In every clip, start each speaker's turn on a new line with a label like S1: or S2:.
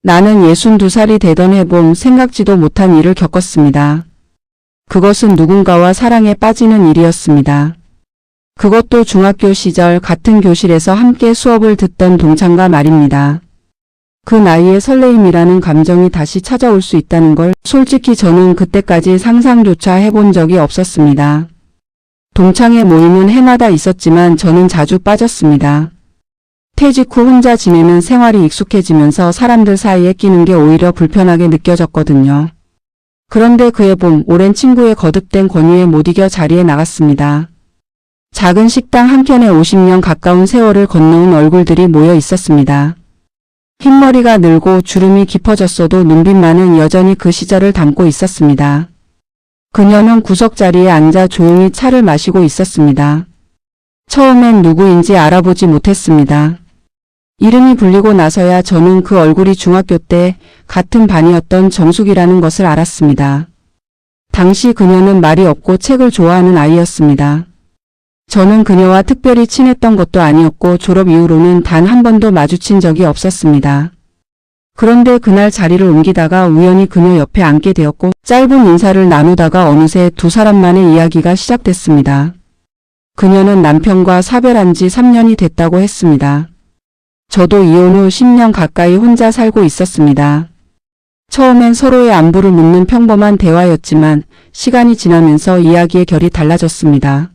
S1: 나는 62살이 되던 해봄 생각지도 못한 일을 겪었습니다. 그것은 누군가와 사랑에 빠지는 일이었습니다. 그것도 중학교 시절 같은 교실에서 함께 수업을 듣던 동창과 말입니다. 그 나이에 설레임이라는 감정이 다시 찾아올 수 있다는 걸 솔직히 저는 그때까지 상상조차 해본 적이 없었습니다. 동창회 모임은 해마다 있었지만 저는 자주 빠졌습니다. 퇴직 후 혼자 지내는 생활이 익숙해지면서 사람들 사이에 끼는 게 오히려 불편하게 느껴졌거든요. 그런데 그 해봄 오랜 친구의 거듭된 권유에 못 이겨 자리에 나갔습니다. 작은 식당 한켠에 50년 가까운 세월을 건너온 얼굴들이 모여 있었습니다. 흰머리가 늘고 주름이 깊어졌어도 눈빛만은 여전히 그 시절을 담고 있었습니다. 그녀는 구석자리에 앉아 조용히 차를 마시고 있었습니다. 처음엔 누구인지 알아보지 못했습니다. 이름이 불리고 나서야 저는 그 얼굴이 중학교 때 같은 반이었던 정숙이라는 것을 알았습니다. 당시 그녀는 말이 없고 책을 좋아하는 아이였습니다. 저는 그녀와 특별히 친했던 것도 아니었고 졸업 이후로는 단 한 번도 마주친 적이 없었습니다. 그런데 그날 자리를 옮기다가 우연히 그녀 옆에 앉게 되었고 짧은 인사를 나누다가 어느새 두 사람만의 이야기가 시작됐습니다. 그녀는 남편과 사별한 지 3년이 됐다고 했습니다. 저도 이혼 후 10년 가까이 혼자 살고 있었습니다. 처음엔 서로의 안부를 묻는 평범한 대화였지만 시간이 지나면서 이야기의 결이 달라졌습니다.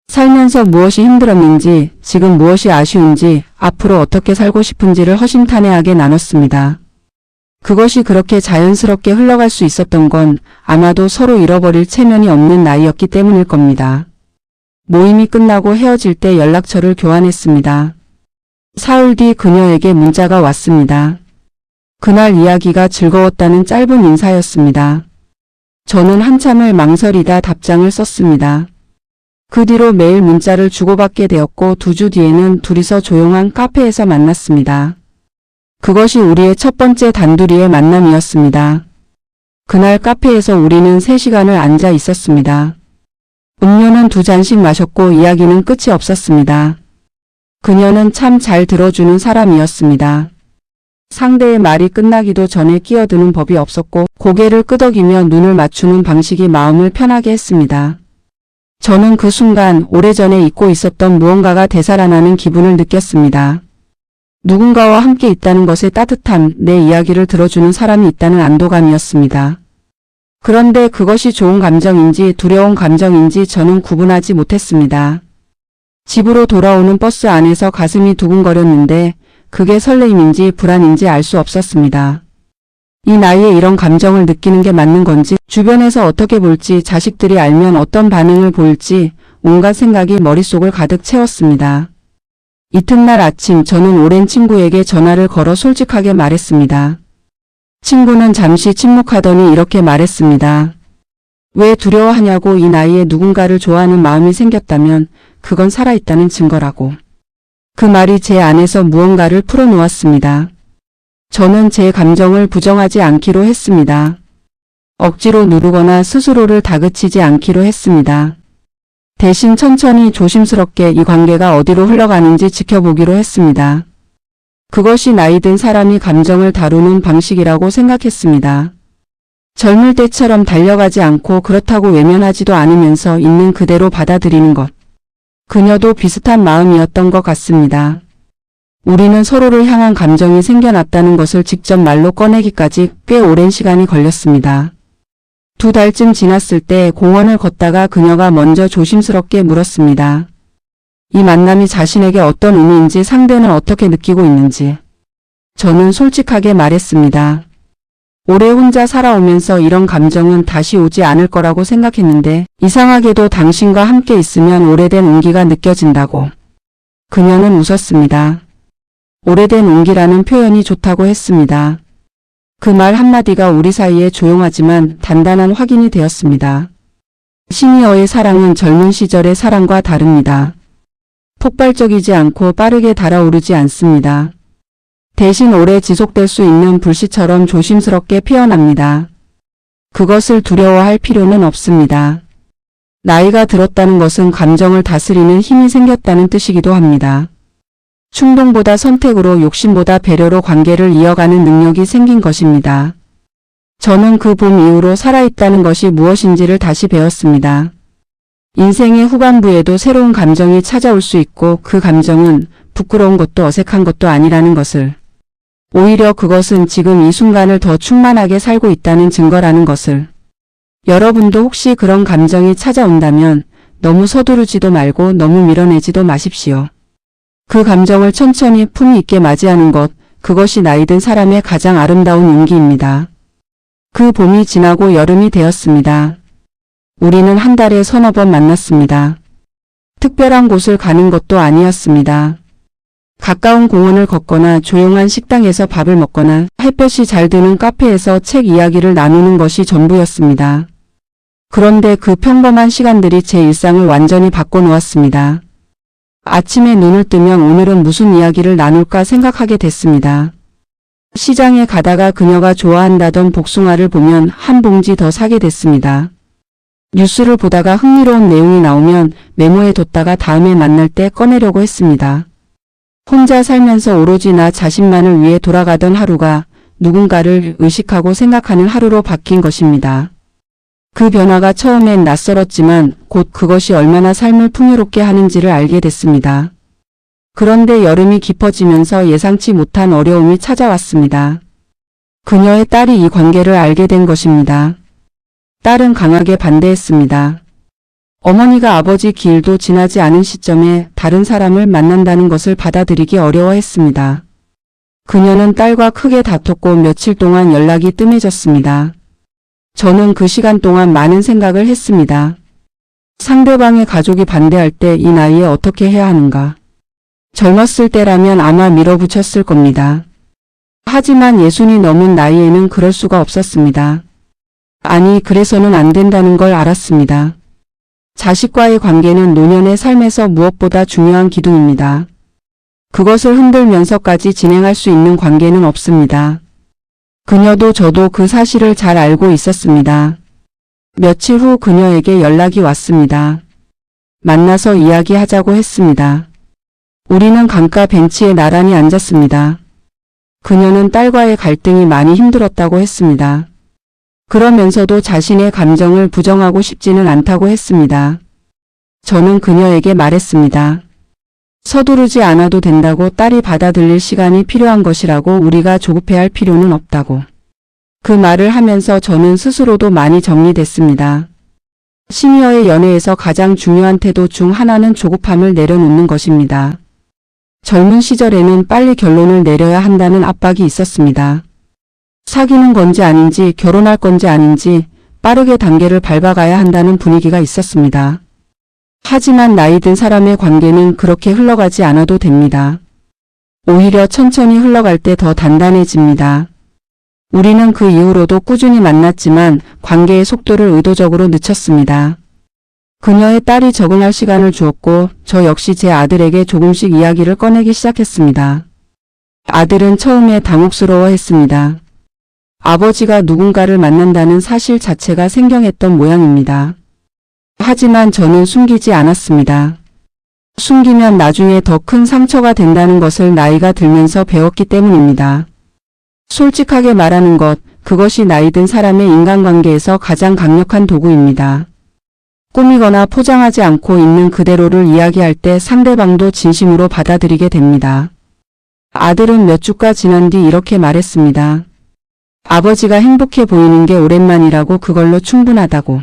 S1: 살면서 무엇이 힘들었는지, 지금 무엇이 아쉬운지, 앞으로 어떻게 살고 싶은지를 허심탄회하게 나눴습니다. 그것이 그렇게 자연스럽게 흘러갈 수 있었던 건 아마도 서로 잃어버릴 체면이 없는 나이였기 때문일 겁니다. 모임이 끝나고 헤어질 때 연락처를 교환했습니다. 사흘 뒤 그녀에게 문자가 왔습니다. 그날 이야기가 즐거웠다는 짧은 인사였습니다. 저는 한참을 망설이다 답장을 썼습니다. 그 뒤로 매일 문자를 주고받게 되었고 2주 뒤에는 둘이서 조용한 카페에서 만났습니다. 그것이 우리의 첫 번째 단둘이의 만남이었습니다. 그날 카페에서 우리는 3시간을 앉아 있었습니다. 음료는 2잔씩 마셨고 이야기는 끝이 없었습니다. 그녀는 참 잘 들어주는 사람이었습니다. 상대의 말이 끝나기도 전에 끼어드는 법이 없었고 고개를 끄덕이며 눈을 맞추는 방식이 마음을 편하게 했습니다. 저는 그 순간 오래전에 잊고 있었던 무언가가 되살아나는 기분을 느꼈습니다. 누군가와 함께 있다는 것의 따뜻함, 내 이야기를 들어주는 사람이 있다는 안도감이었습니다. 그런데 그것이 좋은 감정인지 두려운 감정인지 저는 구분하지 못했습니다. 집으로 돌아오는 버스 안에서 가슴이 두근거렸는데 그게 설레임인지 불안인지 알 수 없었습니다. 이 나이에 이런 감정을 느끼는 게 맞는 건지, 주변에서 어떻게 볼지, 자식들이 알면 어떤 반응을 보일지 온갖 생각이 머릿속을 가득 채웠습니다. 이튿날 아침 저는 오랜 친구에게 전화를 걸어 솔직하게 말했습니다. 친구는 잠시 침묵하더니 이렇게 말했습니다. 왜 두려워하냐고. 이 나이에 누군가를 좋아하는 마음이 생겼다면 그건 살아있다는 증거라고. 그 말이 제 안에서 무언가를 풀어놓았습니다. 저는 제 감정을 부정하지 않기로 했습니다. 억지로 누르거나 스스로를 다그치지 않기로 했습니다. 대신 천천히 조심스럽게 이 관계가 어디로 흘러가는지 지켜보기로 했습니다. 그것이 나이 든 사람이 감정을 다루는 방식이라고 생각했습니다. 젊을 때처럼 달려가지 않고 그렇다고 외면하지도 않으면서 있는 그대로 받아들이는 것. 그녀도 비슷한 마음이었던 것 같습니다. 우리는 서로를 향한 감정이 생겨났다는 것을 직접 말로 꺼내기까지 꽤 오랜 시간이 걸렸습니다. 2달쯤 지났을 때 공원을 걷다가 그녀가 먼저 조심스럽게 물었습니다. 이 만남이 자신에게 어떤 의미인지, 상대는 어떻게 느끼고 있는지. 저는 솔직하게 말했습니다. 오래 혼자 살아오면서 이런 감정은 다시 오지 않을 거라고 생각했는데 이상하게도 당신과 함께 있으면 오래된 온기가 느껴진다고. 그녀는 웃었습니다. 오래된 온기라는 표현이 좋다고 했습니다. 그 말 한마디가 우리 사이에 조용하지만 단단한 확인이 되었습니다. 시니어의 사랑은 젊은 시절의 사랑과 다릅니다. 폭발적이지 않고 빠르게 달아오르지 않습니다. 대신 오래 지속될 수 있는 불씨처럼 조심스럽게 피어납니다. 그것을 두려워할 필요는 없습니다. 나이가 들었다는 것은 감정을 다스리는 힘이 생겼다는 뜻이기도 합니다. 충동보다 선택으로 욕심보다 배려로 관계를 이어가는 능력이 생긴 것입니다. 저는 그 봄 이후로 살아있다는 것이 무엇인지를 다시 배웠습니다. 인생의 후반부에도 새로운 감정이 찾아올 수 있고 그 감정은 부끄러운 것도 어색한 것도 아니라는 것을. 오히려 그것은 지금 이 순간을 더 충만하게 살고 있다는 증거라는 것을. 여러분도 혹시 그런 감정이 찾아온다면 너무 서두르지도 말고 너무 밀어내지도 마십시오. 그 감정을 천천히 품위 있게 맞이하는 것, 그것이 나이든 사람의 가장 아름다운 용기입니다. 그 봄이 지나고 여름이 되었습니다. 우리는 한 달에 서너 번 만났습니다. 특별한 곳을 가는 것도 아니었습니다. 가까운 공원을 걷거나 조용한 식당에서 밥을 먹거나 햇볕이 잘 드는 카페에서 책 이야기를 나누는 것이 전부였습니다. 그런데 그 평범한 시간들이 제 일상을 완전히 바꿔놓았습니다. 아침에 눈을 뜨면 오늘은 무슨 이야기를 나눌까 생각하게 됐습니다. 시장에 가다가 그녀가 좋아한다던 복숭아를 보면 한 봉지 더 사게 됐습니다. 뉴스를 보다가 흥미로운 내용이 나오면 메모해뒀다가 다음에 만날 때 꺼내려고 했습니다. 혼자 살면서 오로지 나 자신만을 위해 돌아가던 하루가 누군가를 의식하고 생각하는 하루로 바뀐 것입니다. 그 변화가 처음엔 낯설었지만 곧 그것이 얼마나 삶을 풍요롭게 하는지를 알게 됐습니다. 그런데 여름이 깊어지면서 예상치 못한 어려움이 찾아왔습니다. 그녀의 딸이 이 관계를 알게 된 것입니다. 딸은 강하게 반대했습니다. 어머니가 아버지 기일도 지나지 않은 시점에 다른 사람을 만난다는 것을 받아들이기 어려워했습니다. 그녀는 딸과 크게 다퉜고 며칠 동안 연락이 뜸해졌습니다. 저는 그 시간 동안 많은 생각을 했습니다. 상대방의 가족이 반대할 때 이 나이에 어떻게 해야 하는가. 젊었을 때라면 아마 밀어붙였을 겁니다. 하지만 60이 넘은 나이에는 그럴 수가 없었습니다. 아니, 그래서는 안 된다는 걸 알았습니다. 자식과의 관계는 노년의 삶에서 무엇보다 중요한 기둥입니다. 그것을 흔들면서까지 진행할 수 있는 관계는 없습니다. 그녀도 저도 그 사실을 잘 알고 있었습니다. 며칠 후 그녀에게 연락이 왔습니다. 만나서 이야기하자고 했습니다. 우리는 강가 벤치에 나란히 앉았습니다. 그녀는 딸과의 갈등이 많이 힘들었다고 했습니다. 그러면서도 자신의 감정을 부정하고 싶지는 않다고 했습니다. 저는 그녀에게 말했습니다. 서두르지 않아도 된다고, 딸이 받아들일 시간이 필요한 것이라고, 우리가 조급해할 필요는 없다고. 그 말을 하면서 저는 스스로도 많이 정리됐습니다. 시니어의 연애에서 가장 중요한 태도 중 하나는 조급함을 내려놓는 것입니다. 젊은 시절에는 빨리 결론을 내려야 한다는 압박이 있었습니다. 사귀는 건지 아닌지, 결혼할 건지 아닌지 빠르게 단계를 밟아가야 한다는 분위기가 있었습니다. 하지만 나이 든 사람의 관계는 그렇게 흘러가지 않아도 됩니다. 오히려 천천히 흘러갈 때 더 단단해집니다. 우리는 그 이후로도 꾸준히 만났지만 관계의 속도를 의도적으로 늦췄습니다. 그녀의 딸이 적응할 시간을 주었고 저 역시 제 아들에게 조금씩 이야기를 꺼내기 시작했습니다. 아들은 처음에 당혹스러워했습니다. 아버지가 누군가를 만난다는 사실 자체가 생경했던 모양입니다. 하지만 저는 숨기지 않았습니다. 숨기면 나중에 더 큰 상처가 된다는 것을 나이가 들면서 배웠기 때문입니다. 솔직하게 말하는 것, 그것이 나이 든 사람의 인간관계에서 가장 강력한 도구입니다. 꾸미거나 포장하지 않고 있는 그대로를 이야기할 때 상대방도 진심으로 받아들이게 됩니다. 아들은 몇 주가 지난 뒤 이렇게 말했습니다. 아버지가 행복해 보이는 게 오랜만이라고, 그걸로 충분하다고.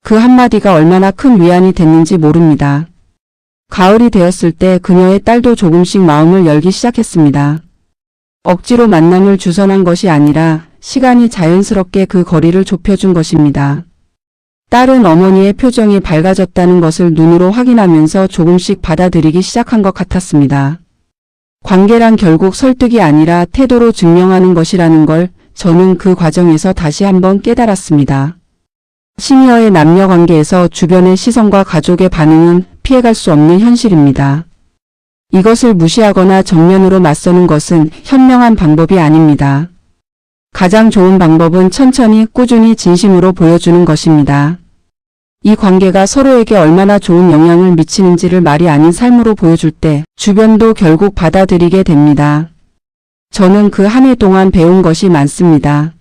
S1: 그 한마디가 얼마나 큰 위안이 됐는지 모릅니다. 가을이 되었을 때 그녀의 딸도 조금씩 마음을 열기 시작했습니다. 억지로 만남을 주선한 것이 아니라 시간이 자연스럽게 그 거리를 좁혀준 것입니다. 딸은 어머니의 표정이 밝아졌다는 것을 눈으로 확인하면서 조금씩 받아들이기 시작한 것 같았습니다. 관계란 결국 설득이 아니라 태도로 증명하는 것이라는 걸 저는 그 과정에서 다시 한번 깨달았습니다. 시니어의 남녀 관계에서 주변의 시선과 가족의 반응은 피해갈 수 없는 현실입니다. 이것을 무시하거나 정면으로 맞서는 것은 현명한 방법이 아닙니다. 가장 좋은 방법은 천천히 꾸준히 진심으로 보여주는 것입니다. 이 관계가 서로에게 얼마나 좋은 영향을 미치는지를 말이 아닌 삶으로 보여줄 때 주변도 결국 받아들이게 됩니다. 저는 그 한 해 동안 배운 것이 많습니다.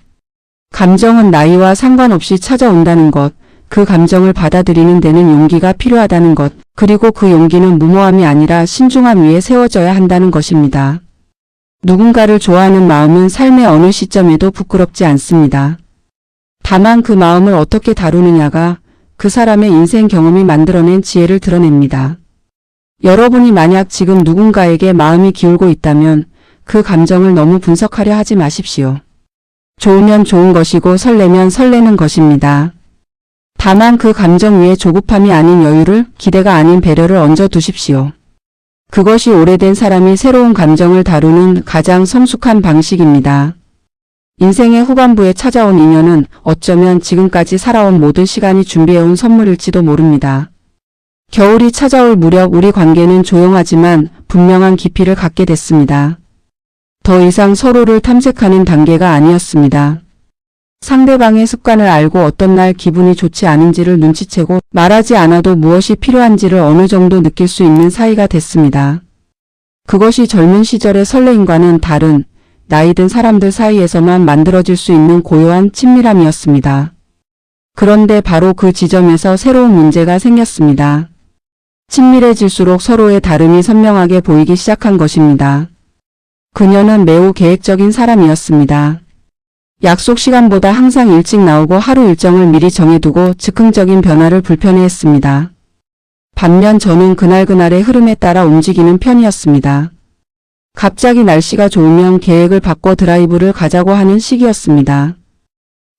S1: 감정은 나이와 상관없이 찾아온다는 것, 그 감정을 받아들이는 데는 용기가 필요하다는 것, 그리고 그 용기는 무모함이 아니라 신중함 위에 세워져야 한다는 것입니다. 누군가를 좋아하는 마음은 삶의 어느 시점에도 부끄럽지 않습니다. 다만 그 마음을 어떻게 다루느냐가 그 사람의 인생 경험이 만들어낸 지혜를 드러냅니다. 여러분이 만약 지금 누군가에게 마음이 기울고 있다면 그 감정을 너무 분석하려 하지 마십시오. 좋으면 좋은 것이고 설레면 설레는 것입니다. 다만 그 감정 위에 조급함이 아닌 여유를, 기대가 아닌 배려를 얹어 두십시오. 그것이 오래된 사람이 새로운 감정을 다루는 가장 성숙한 방식입니다. 인생의 후반부에 찾아온 인연은 어쩌면 지금까지 살아온 모든 시간이 준비해온 선물일지도 모릅니다. 겨울이 찾아올 무렵 우리 관계는 조용하지만 분명한 깊이를 갖게 됐습니다. 더 이상 서로를 탐색하는 단계가 아니었습니다. 상대방의 습관을 알고 어떤 날 기분이 좋지 않은지를 눈치채고 말하지 않아도 무엇이 필요한지를 어느 정도 느낄 수 있는 사이가 됐습니다. 그것이 젊은 시절의 설레임과는 다른 나이 든 사람들 사이에서만 만들어질 수 있는 고요한 친밀함이었습니다. 그런데 바로 그 지점에서 새로운 문제가 생겼습니다. 친밀해질수록 서로의 다름이 선명하게 보이기 시작한 것입니다. 그녀는 매우 계획적인 사람이었습니다. 약속 시간보다 항상 일찍 나오고 하루 일정을 미리 정해두고 즉흥적인 변화를 불편해했습니다. 반면 저는 그날그날의 흐름에 따라 움직이는 편이었습니다. 갑자기 날씨가 좋으면 계획을 바꿔 드라이브를 가자고 하는 시기였습니다.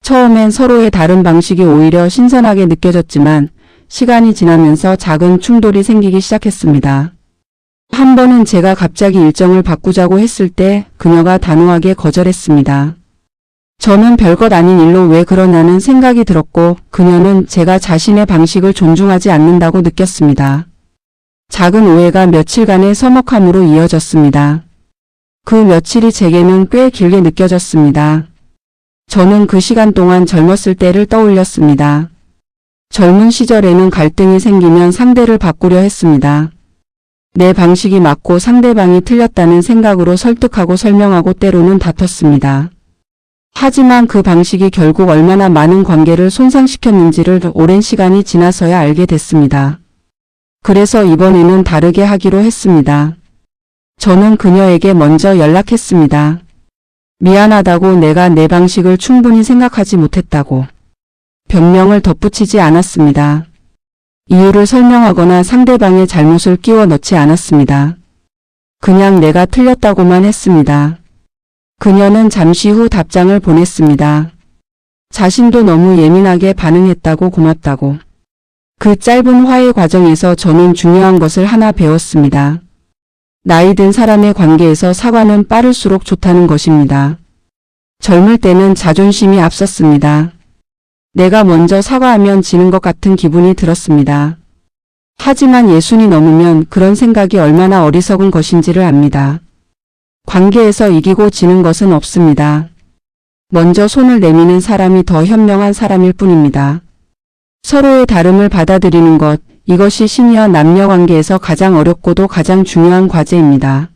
S1: 처음엔 서로의 다른 방식이 오히려 신선하게 느껴졌지만 시간이 지나면서 작은 충돌이 생기기 시작했습니다. 한 번은 제가 갑자기 일정을 바꾸자고 했을 때 그녀가 단호하게 거절했습니다. 저는 별것 아닌 일로 왜 그러냐는 생각이 들었고 그녀는 제가 자신의 방식을 존중하지 않는다고 느꼈습니다. 작은 오해가 며칠간의 서먹함으로 이어졌습니다. 그 며칠이 제게는 꽤 길게 느껴졌습니다. 저는 그 시간 동안 젊었을 때를 떠올렸습니다. 젊은 시절에는 갈등이 생기면 상대를 바꾸려 했습니다. 내 방식이 맞고 상대방이 틀렸다는 생각으로 설득하고 설명하고 때로는 다퉜습니다. 하지만 그 방식이 결국 얼마나 많은 관계를 손상시켰는지를 오랜 시간이 지나서야 알게 됐습니다. 그래서 이번에는 다르게 하기로 했습니다. 저는 그녀에게 먼저 연락했습니다. 미안하다고, 내가 내 방식을 충분히 생각하지 못했다고. 변명을 덧붙이지 않았습니다. 이유를 설명하거나 상대방의 잘못을 끼워 넣지 않았습니다. 그냥 내가 틀렸다고만 했습니다. 그녀는 잠시 후 답장을 보냈습니다. 자신도 너무 예민하게 반응했다고, 고맙다고. 그 짧은 화해 과정에서 저는 중요한 것을 하나 배웠습니다. 나이 든 사람의 관계에서 사과는 빠를수록 좋다는 것입니다. 젊을 때는 자존심이 앞섰습니다. 내가 먼저 사과하면 지는 것 같은 기분이 들었습니다. 하지만 60이 넘으면 그런 생각이 얼마나 어리석은 것인지를 압니다. 관계에서 이기고 지는 것은 없습니다. 먼저 손을 내미는 사람이 더 현명한 사람일 뿐입니다. 서로의 다름을 받아들이는 것, 이것이 시니어 남녀 관계에서 가장 어렵고도 가장 중요한 과제입니다.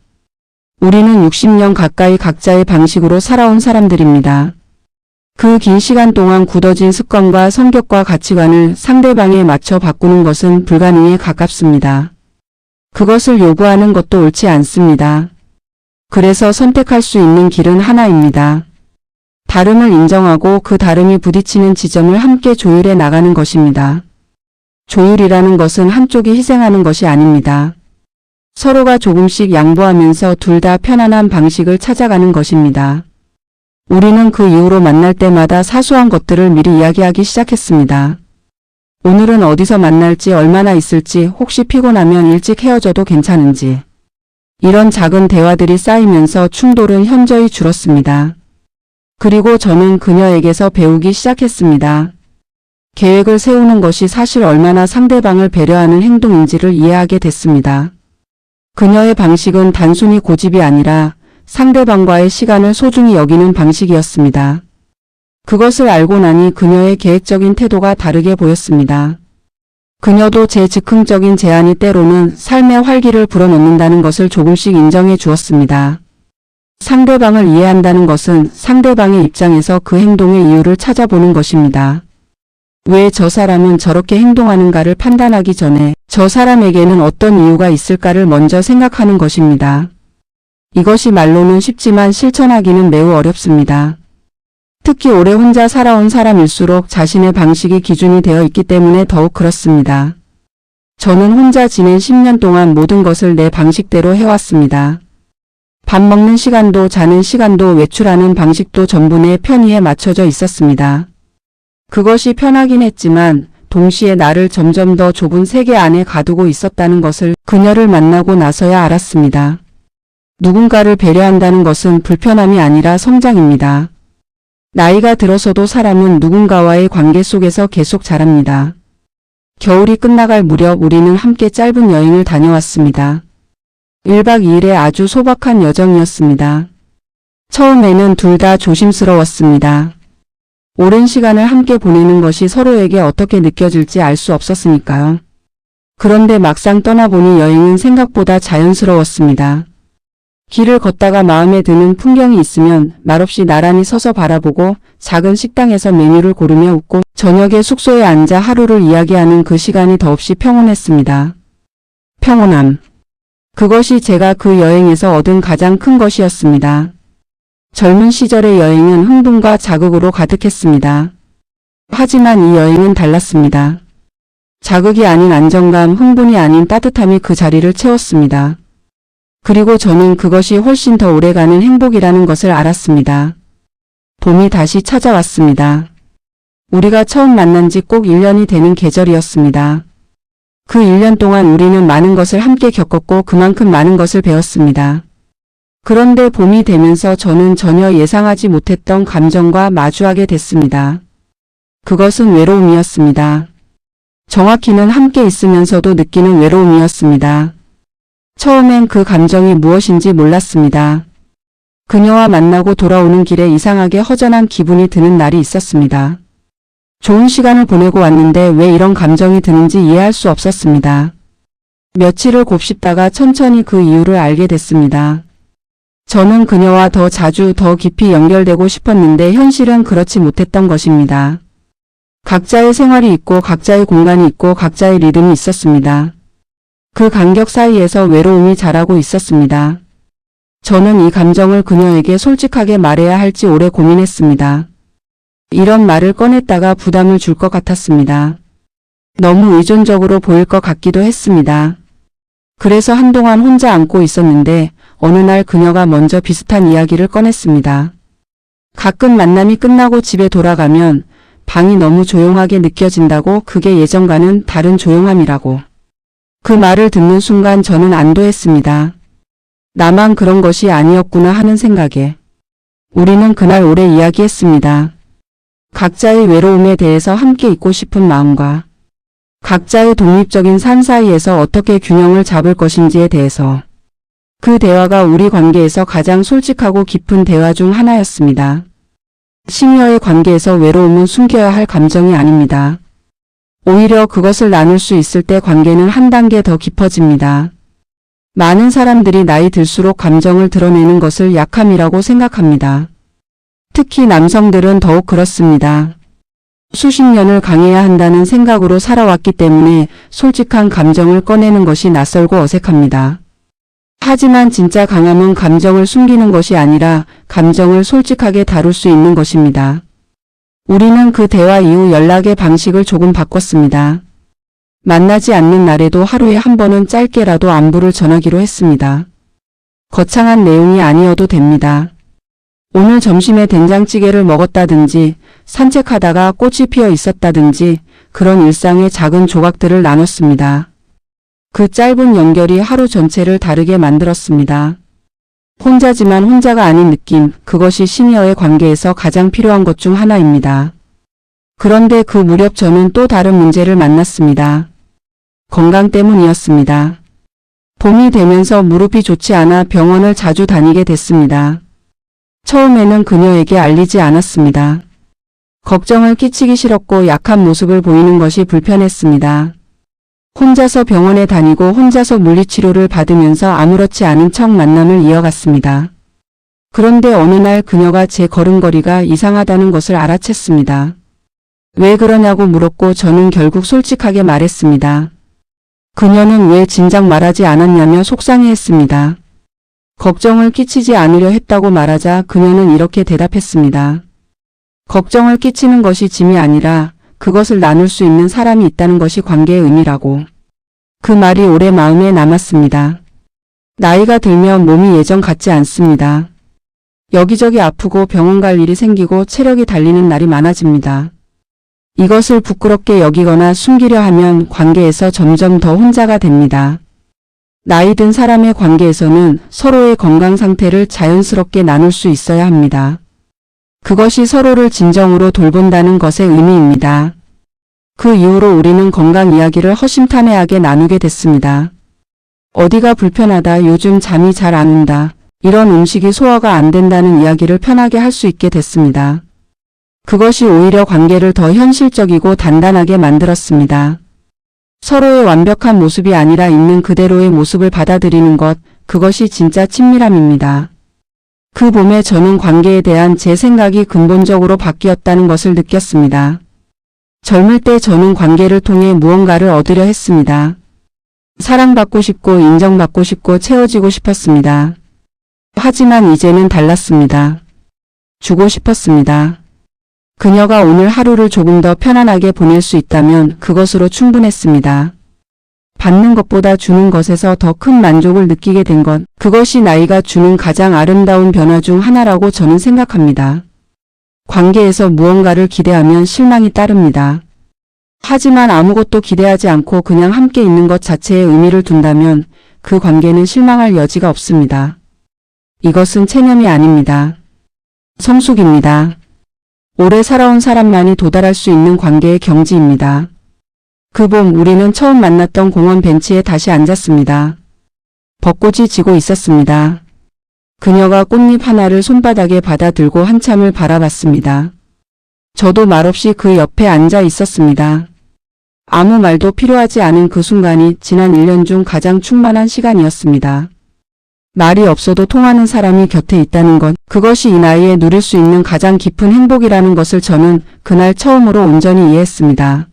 S1: 우리는 60년 가까이 각자의 방식으로 살아온 사람들입니다. 그 긴 시간 동안 굳어진 습관과 성격과 가치관을 상대방에 맞춰 바꾸는 것은 불가능에 가깝습니다. 그것을 요구하는 것도 옳지 않습니다. 그래서 선택할 수 있는 길은 하나입니다. 다름을 인정하고 그 다름이 부딪히는 지점을 함께 조율해 나가는 것입니다. 조율이라는 것은 한쪽이 희생하는 것이 아닙니다. 서로가 조금씩 양보하면서 둘 다 편안한 방식을 찾아가는 것입니다. 우리는 그 이후로 만날 때마다 사소한 것들을 미리 이야기하기 시작했습니다. 오늘은 어디서 만날지, 얼마나 있을지, 혹시 피곤하면 일찍 헤어져도 괜찮은지. 이런 작은 대화들이 쌓이면서 충돌은 현저히 줄었습니다. 그리고 저는 그녀에게서 배우기 시작했습니다. 계획을 세우는 것이 사실 얼마나 상대방을 배려하는 행동인지를 이해하게 됐습니다. 그녀의 방식은 단순히 고집이 아니라 상대방과의 시간을 소중히 여기는 방식이었습니다. 그것을 알고 나니 그녀의 계획적인 태도가 다르게 보였습니다. 그녀도 제 즉흥적인 제안이 때로는 삶의 활기를 불어넣는다는 것을 조금씩 인정해 주었습니다. 상대방을 이해한다는 것은 상대방의 입장에서 그 행동의 이유를 찾아보는 것입니다. 왜 저 사람은 저렇게 행동하는가를 판단하기 전에 저 사람에게는 어떤 이유가 있을까를 먼저 생각하는 것입니다. 이것이 말로는 쉽지만 실천하기는 매우 어렵습니다. 특히 오래 혼자 살아온 사람일수록 자신의 방식이 기준이 되어 있기 때문에 더욱 그렇습니다. 저는 혼자 지낸 10년 동안 모든 것을 내 방식대로 해왔습니다. 밥 먹는 시간도 자는 시간도 외출하는 방식도 전부 내 편의에 맞춰져 있었습니다. 그것이 편하긴 했지만 동시에 나를 점점 더 좁은 세계 안에 가두고 있었다는 것을 그녀를 만나고 나서야 알았습니다. 누군가를 배려한다는 것은 불편함이 아니라 성장입니다. 나이가 들어서도 사람은 누군가와의 관계 속에서 계속 자랍니다. 겨울이 끝나갈 무렵 우리는 함께 짧은 여행을 다녀왔습니다. 1박 2일의 아주 소박한 여정이었습니다. 처음에는 둘 다 조심스러웠습니다. 오랜 시간을 함께 보내는 것이 서로에게 어떻게 느껴질지 알 수 없었으니까요. 그런데 막상 떠나보니 여행은 생각보다 자연스러웠습니다. 길을 걷다가 마음에 드는 풍경이 있으면 말없이 나란히 서서 바라보고 작은 식당에서 메뉴를 고르며 웃고 저녁에 숙소에 앉아 하루를 이야기하는 그 시간이 더없이 평온했습니다. 평온함. 그것이 제가 그 여행에서 얻은 가장 큰 것이었습니다. 젊은 시절의 여행은 흥분과 자극으로 가득했습니다. 하지만 이 여행은 달랐습니다. 자극이 아닌 안정감, 흥분이 아닌 따뜻함이 그 자리를 채웠습니다. 그리고 저는 그것이 훨씬 더 오래가는 행복이라는 것을 알았습니다. 봄이 다시 찾아왔습니다. 우리가 처음 만난 지 꼭 1년이 되는 계절이었습니다. 그 1년 동안 우리는 많은 것을 함께 겪었고 그만큼 많은 것을 배웠습니다. 그런데 봄이 되면서 저는 전혀 예상하지 못했던 감정과 마주하게 됐습니다. 그것은 외로움이었습니다. 정확히는 함께 있으면서도 느끼는 외로움이었습니다. 처음엔 그 감정이 무엇인지 몰랐습니다. 그녀와 만나고 돌아오는 길에 이상하게 허전한 기분이 드는 날이 있었습니다. 좋은 시간을 보내고 왔는데 왜 이런 감정이 드는지 이해할 수 없었습니다. 며칠을 곱씹다가 천천히 그 이유를 알게 됐습니다. 저는 그녀와 더 자주 더 깊이 연결되고 싶었는데 현실은 그렇지 못했던 것입니다. 각자의 생활이 있고 각자의 공간이 있고 각자의 리듬이 있었습니다. 그 간격 사이에서 외로움이 자라고 있었습니다. 저는 이 감정을 그녀에게 솔직하게 말해야 할지 오래 고민했습니다. 이런 말을 꺼냈다가 부담을 줄 것 같았습니다. 너무 의존적으로 보일 것 같기도 했습니다. 그래서 한동안 혼자 안고 있었는데 어느 날 그녀가 먼저 비슷한 이야기를 꺼냈습니다. 가끔 만남이 끝나고 집에 돌아가면 방이 너무 조용하게 느껴진다고 그게 예전과는 다른 조용함이라고. 그 말을 듣는 순간 저는 안도했습니다. 나만 그런 것이 아니었구나 하는 생각에. 우리는 그날 오래 이야기했습니다. 각자의 외로움에 대해서 함께 있고 싶은 마음과 각자의 독립적인 삶 사이에서 어떻게 균형을 잡을 것인지에 대해서. 그 대화가 우리 관계에서 가장 솔직하고 깊은 대화 중 하나였습니다. 시녀의 관계에서 외로움은 숨겨야 할 감정이 아닙니다. 오히려 그것을 나눌 수 있을 때 관계는 한 단계 더 깊어집니다. 많은 사람들이 나이 들수록 감정을 드러내는 것을 약함이라고 생각합니다. 특히 남성들은 더욱 그렇습니다. 수십 년을 강해야 한다는 생각으로 살아왔기 때문에 솔직한 감정을 꺼내는 것이 낯설고 어색합니다. 하지만 진짜 강함은 감정을 숨기는 것이 아니라 감정을 솔직하게 다룰 수 있는 것입니다. 우리는 그 대화 이후 연락의 방식을 조금 바꿨습니다. 만나지 않는 날에도 하루에 한 번은 짧게라도 안부를 전하기로 했습니다. 거창한 내용이 아니어도 됩니다. 오늘 점심에 된장찌개를 먹었다든지 산책하다가 꽃이 피어 있었다든지 그런 일상의 작은 조각들을 나눴습니다. 그 짧은 연결이 하루 전체를 다르게 만들었습니다. 혼자지만 혼자가 아닌 느낌, 그것이 시니어의 관계에서 가장 필요한 것 중 하나입니다. 그런데 그 무렵 저는 또 다른 문제를 만났습니다. 건강 때문이었습니다. 봄이 되면서 무릎이 좋지 않아 병원을 자주 다니게 됐습니다. 처음에는 그녀에게 알리지 않았습니다. 걱정을 끼치기 싫었고 약한 모습을 보이는 것이 불편했습니다. 혼자서 병원에 다니고 혼자서 물리치료를 받으면서 아무렇지 않은 척 만남을 이어갔습니다. 그런데 어느 날 그녀가 제 걸음걸이가 이상하다는 것을 알아챘습니다. 왜 그러냐고 물었고 저는 결국 솔직하게 말했습니다. 그녀는 왜 진작 말하지 않았냐며 속상해했습니다. 걱정을 끼치지 않으려 했다고 말하자 그녀는 이렇게 대답했습니다. 걱정을 끼치는 것이 짐이 아니라 그것을 나눌 수 있는 사람이 있다는 것이 관계의 의미라고. 그 말이 오래 마음에 남았습니다. 나이가 들면 몸이 예전 같지 않습니다. 여기저기 아프고 병원 갈 일이 생기고 체력이 달리는 날이 많아집니다. 이것을 부끄럽게 여기거나 숨기려 하면 관계에서 점점 더 혼자가 됩니다. 나이 든 사람의 관계에서는 서로의 건강 상태를 자연스럽게 나눌 수 있어야 합니다. 그것이 서로를 진정으로 돌본다는 것의 의미입니다. 그 이후로 우리는 건강 이야기를 허심탄회하게 나누게 됐습니다. 어디가 불편하다, 요즘 잠이 잘 안 온다, 이런 음식이 소화가 안 된다는 이야기를 편하게 할 수 있게 됐습니다. 그것이 오히려 관계를 더 현실적이고 단단하게 만들었습니다. 서로의 완벽한 모습이 아니라 있는 그대로의 모습을 받아들이는 것, 그것이 진짜 친밀함입니다. 그 봄에 저는 관계에 대한 제 생각이 근본적으로 바뀌었다는 것을 느꼈습니다. 젊을 때 저는 관계를 통해 무언가를 얻으려 했습니다. 사랑받고 싶고 인정받고 싶고 채워지고 싶었습니다. 하지만 이제는 달랐습니다. 주고 싶었습니다. 그녀가 오늘 하루를 조금 더 편안하게 보낼 수 있다면 그것으로 충분했습니다. 받는 것보다 주는 것에서 더 큰 만족을 느끼게 된 것, 그것이 나이가 주는 가장 아름다운 변화 중 하나라고 저는 생각합니다. 관계에서 무언가를 기대하면 실망이 따릅니다. 하지만 아무것도 기대하지 않고 그냥 함께 있는 것 자체에 의미를 둔다면 그 관계는 실망할 여지가 없습니다. 이것은 체념이 아닙니다. 성숙입니다. 오래 살아온 사람만이 도달할 수 있는 관계의 경지입니다. 그 봄 우리는 처음 만났던 공원 벤치에 다시 앉았습니다. 벚꽃이 지고 있었습니다. 그녀가 꽃잎 하나를 손바닥에 받아들고 한참을 바라봤습니다. 저도 말없이 그 옆에 앉아 있었습니다. 아무 말도 필요하지 않은 그 순간이 지난 1년 중 가장 충만한 시간이었습니다. 말이 없어도 통하는 사람이 곁에 있다는 것, 그것이 이 나이에 누릴 수 있는 가장 깊은 행복이라는 것을 저는 그날 처음으로 온전히 이해했습니다.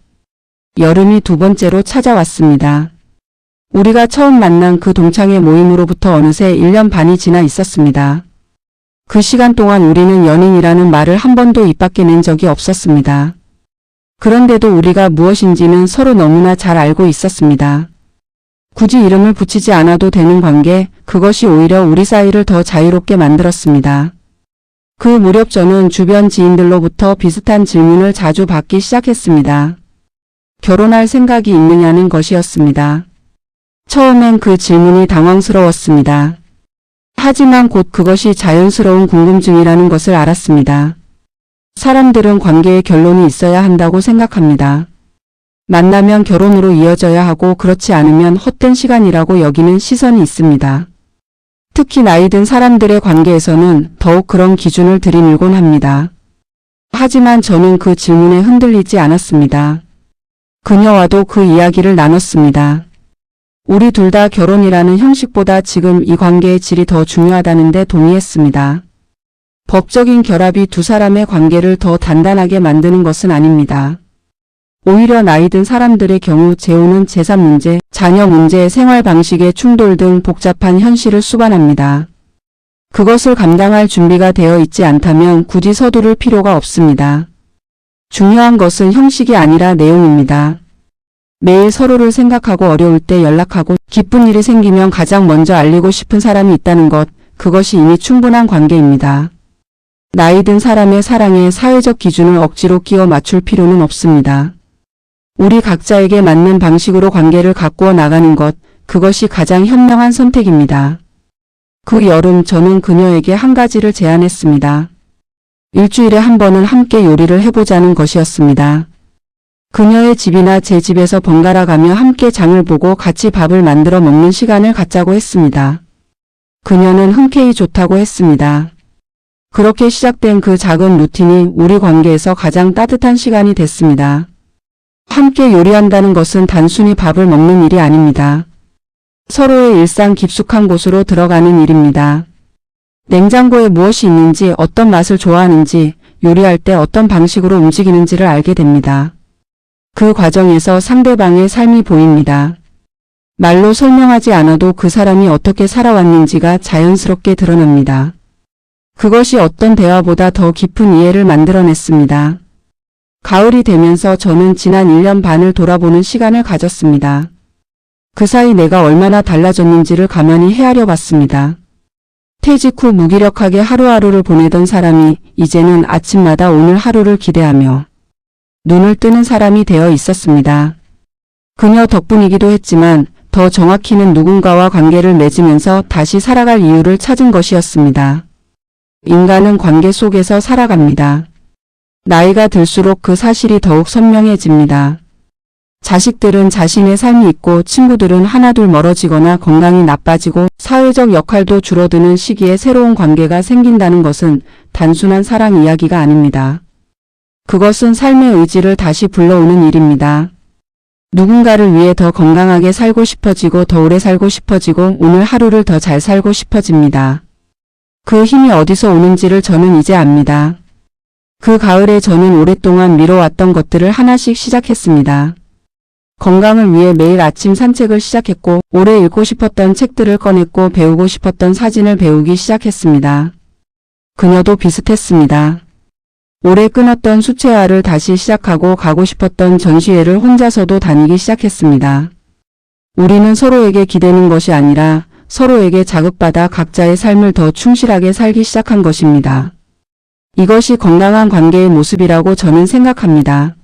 S1: 여름이 두 번째로 찾아왔습니다. 우리가 처음 만난 그 동창회 모임으로부터 어느새 1년 반이 지나 있었습니다. 그 시간 동안 우리는 연인이라는 말을 한 번도 입 밖에 낸 적이 없었습니다. 그런데도 우리가 무엇인지는 서로 너무나 잘 알고 있었습니다. 굳이 이름을 붙이지 않아도 되는 관계, 그것이 오히려 우리 사이를 더 자유롭게 만들었습니다. 그 무렵 저는 주변 지인들로부터 비슷한 질문을 자주 받기 시작했습니다. 결혼할 생각이 있느냐는 것이었습니다. 처음엔 그 질문이 당황스러웠습니다. 하지만 곧 그것이 자연스러운 궁금증이라는 것을 알았습니다. 사람들은 관계에 결론이 있어야 한다고 생각합니다. 만나면 결혼으로 이어져야 하고 그렇지 않으면 헛된 시간이라고 여기는 시선이 있습니다. 특히 나이 든 사람들의 관계에서는 더욱 그런 기준을 들이밀곤 합니다. 하지만 저는 그 질문에 흔들리지 않았습니다. 그녀와도 그 이야기를 나눴습니다. 우리 둘 다 결혼이라는 형식보다 지금 이 관계의 질이 더 중요하다는 데 동의했습니다. 법적인 결합이 두 사람의 관계를 더 단단하게 만드는 것은 아닙니다. 오히려 나이 든 사람들의 경우 재혼은 재산 문제, 자녀 문제, 생활 방식의 충돌 등 복잡한 현실을 수반합니다. 그것을 감당할 준비가 되어 있지 않다면 굳이 서두를 필요가 없습니다. 중요한 것은 형식이 아니라 내용입니다. 매일 서로를 생각하고 어려울 때 연락하고 기쁜 일이 생기면 가장 먼저 알리고 싶은 사람이 있다는 것, 그것이 이미 충분한 관계입니다. 나이 든 사람의 사랑에 사회적 기준을 억지로 끼워 맞출 필요는 없습니다. 우리 각자에게 맞는 방식으로 관계를 가꾸어 나가는 것, 그것이 가장 현명한 선택입니다. 그 여름 저는 그녀에게 한 가지를 제안했습니다. 일주일에 한 번은 함께 요리를 해보자는 것이었습니다. 그녀의 집이나 제 집에서 번갈아 가며 함께 장을 보고 같이 밥을 만들어 먹는 시간을 갖자고 했습니다. 그녀는 흔쾌히 좋다고 했습니다. 그렇게 시작된 그 작은 루틴이 우리 관계에서 가장 따뜻한 시간이 됐습니다. 함께 요리한다는 것은 단순히 밥을 먹는 일이 아닙니다. 서로의 일상 깊숙한 곳으로 들어가는 일입니다. 냉장고에 무엇이 있는지, 어떤 맛을 좋아하는지, 요리할 때 어떤 방식으로 움직이는지를 알게 됩니다. 그 과정에서 상대방의 삶이 보입니다. 말로 설명하지 않아도 그 사람이 어떻게 살아왔는지가 자연스럽게 드러납니다. 그것이 어떤 대화보다 더 깊은 이해를 만들어냈습니다. 가을이 되면서 저는 지난 1년 반을 돌아보는 시간을 가졌습니다. 그 사이 내가 얼마나 달라졌는지를 가만히 헤아려 봤습니다. 퇴직 후 무기력하게 하루하루를 보내던 사람이 이제는 아침마다 오늘 하루를 기대하며 눈을 뜨는 사람이 되어 있었습니다. 그녀 덕분이기도 했지만 더 정확히는 누군가와 관계를 맺으면서 다시 살아갈 이유를 찾은 것이었습니다. 인간은 관계 속에서 살아갑니다. 나이가 들수록 그 사실이 더욱 선명해집니다. 자식들은 자신의 삶이 있고 친구들은 하나둘 멀어지거나 건강이 나빠지고 사회적 역할도 줄어드는 시기에 새로운 관계가 생긴다는 것은 단순한 사랑 이야기가 아닙니다. 그것은 삶의 의지를 다시 불러오는 일입니다. 누군가를 위해 더 건강하게 살고 싶어지고 더 오래 살고 싶어지고 오늘 하루를 더 잘 살고 싶어집니다. 그 힘이 어디서 오는지를 저는 이제 압니다. 그 가을에 저는 오랫동안 미뤄왔던 것들을 하나씩 시작했습니다. 건강을 위해 매일 아침 산책을 시작했고 오래 읽고 싶었던 책들을 꺼냈고 배우고 싶었던 사진을 배우기 시작했습니다. 그녀도 비슷했습니다. 오래 끊었던 수채화를 다시 시작하고 가고 싶었던 전시회를 혼자서도 다니기 시작했습니다. 우리는 서로에게 기대는 것이 아니라 서로에게 자극받아 각자의 삶을 더 충실하게 살기 시작한 것입니다. 이것이 건강한 관계의 모습이라고 저는 생각합니다.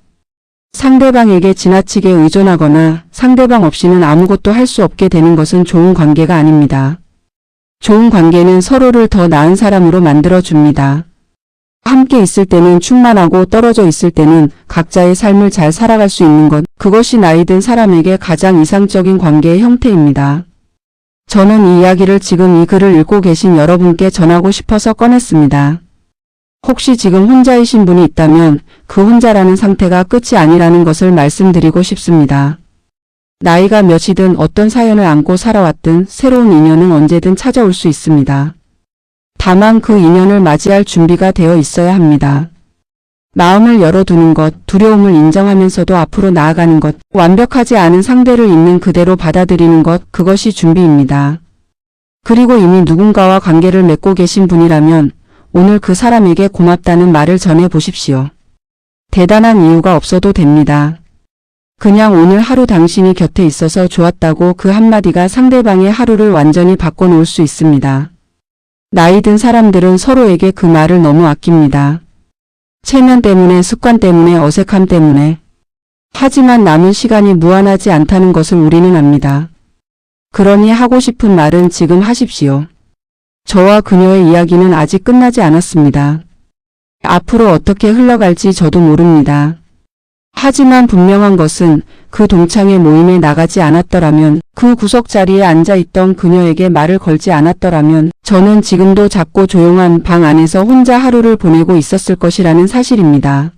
S1: 상대방에게 지나치게 의존하거나 상대방 없이는 아무것도 할 수 없게 되는 것은 좋은 관계가 아닙니다. 좋은 관계는 서로를 더 나은 사람으로 만들어줍니다. 함께 있을 때는 충만하고 떨어져 있을 때는 각자의 삶을 잘 살아갈 수 있는 것, 그것이 나이 든 사람에게 가장 이상적인 관계의 형태입니다. 저는 이 이야기를 지금 이 글을 읽고 계신 여러분께 전하고 싶어서 꺼냈습니다. 혹시 지금 혼자이신 분이 있다면 그 혼자라는 상태가 끝이 아니라는 것을 말씀드리고 싶습니다. 나이가 몇이든 어떤 사연을 안고 살아왔든 새로운 인연은 언제든 찾아올 수 있습니다. 다만 그 인연을 맞이할 준비가 되어 있어야 합니다. 마음을 열어두는 것, 두려움을 인정하면서도 앞으로 나아가는 것, 완벽하지 않은 상대를 있는 그대로 받아들이는 것, 그것이 준비입니다. 그리고 이미 누군가와 관계를 맺고 계신 분이라면 오늘 그 사람에게 고맙다는 말을 전해 보십시오. 대단한 이유가 없어도 됩니다. 그냥 오늘 하루 당신이 곁에 있어서 좋았다고 그 한마디가 상대방의 하루를 완전히 바꿔놓을 수 있습니다. 나이 든 사람들은 서로에게 그 말을 너무 아낍니다. 체면 때문에, 습관 때문에, 어색함 때문에. 하지만 남은 시간이 무한하지 않다는 것을 우리는 압니다. 그러니 하고 싶은 말은 지금 하십시오. 저와 그녀의 이야기는 아직 끝나지 않았습니다. 앞으로 어떻게 흘러갈지 저도 모릅니다. 하지만 분명한 것은 그 동창회 모임에 나가지 않았더라면, 그 구석 자리에 앉아있던 그녀에게 말을 걸지 않았더라면 저는 지금도 작고 조용한 방 안에서 혼자 하루를 보내고 있었을 것이라는 사실입니다.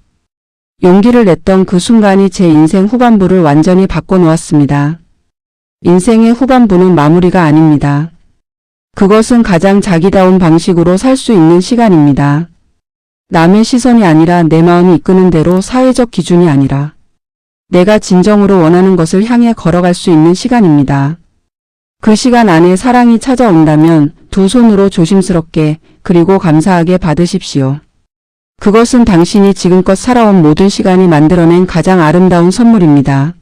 S1: 용기를 냈던 그 순간이 제 인생 후반부를 완전히 바꿔놓았습니다. 인생의 후반부는 마무리가 아닙니다. 그것은 가장 자기다운 방식으로 살 수 있는 시간입니다. 남의 시선이 아니라 내 마음이 이끄는 대로, 사회적 기준이 아니라 내가 진정으로 원하는 것을 향해 걸어갈 수 있는 시간입니다. 그 시간 안에 사랑이 찾아온다면 두 손으로 조심스럽게 그리고 감사하게 받으십시오. 그것은 당신이 지금껏 살아온 모든 시간이 만들어낸 가장 아름다운 선물입니다.